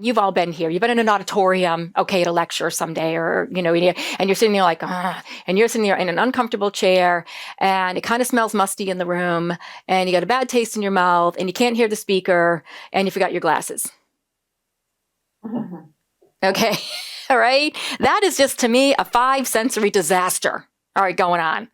You've all been here. You've been in an auditorium, okay, at a lecture someday, or, and you're sitting there like, and you're sitting there in an uncomfortable chair, and it kind of smells musty in the room, and you got a bad taste in your mouth, and you can't hear the speaker, and you forgot your glasses. Okay. All right. That is just, to me, a 5-sensory disaster. All right, going on.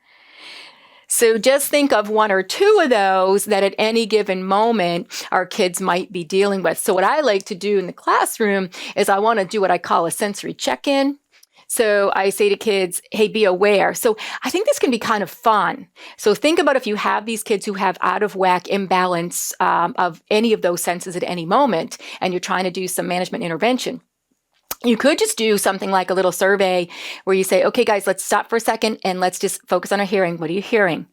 So just think of 1 or 2 of those that at any given moment our kids might be dealing with. So what I like to do in the classroom is I want to do what I call a sensory check-in. So I say to kids, hey, be aware. So I think this can be kind of fun. So think about if you have these kids who have out of whack imbalance of any of those senses at any moment, and you're trying to do some management intervention. You could just do something like a little survey where you say, okay, guys, let's stop for a second and let's just focus on our hearing. What are you hearing?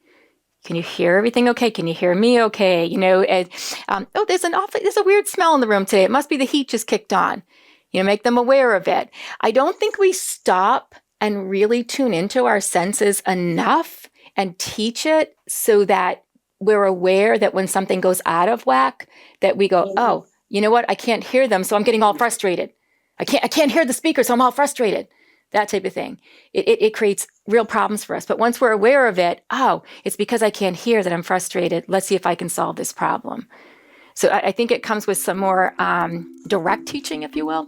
Can you hear everything okay? Can you hear me okay? There's a weird smell in the room today. It must be the heat just kicked on. Make them aware of it. I don't think we stop and really tune into our senses enough and teach it so that we're aware that when something goes out of whack, that we go, oh, you know what? I can't hear them, so I'm getting all frustrated. I can't hear the speaker, so I'm all frustrated. That type of thing. It creates real problems for us. But once we're aware of it, oh, it's because I can't hear that I'm frustrated. Let's see if I can solve this problem. So I think it comes with some more direct teaching, if you will.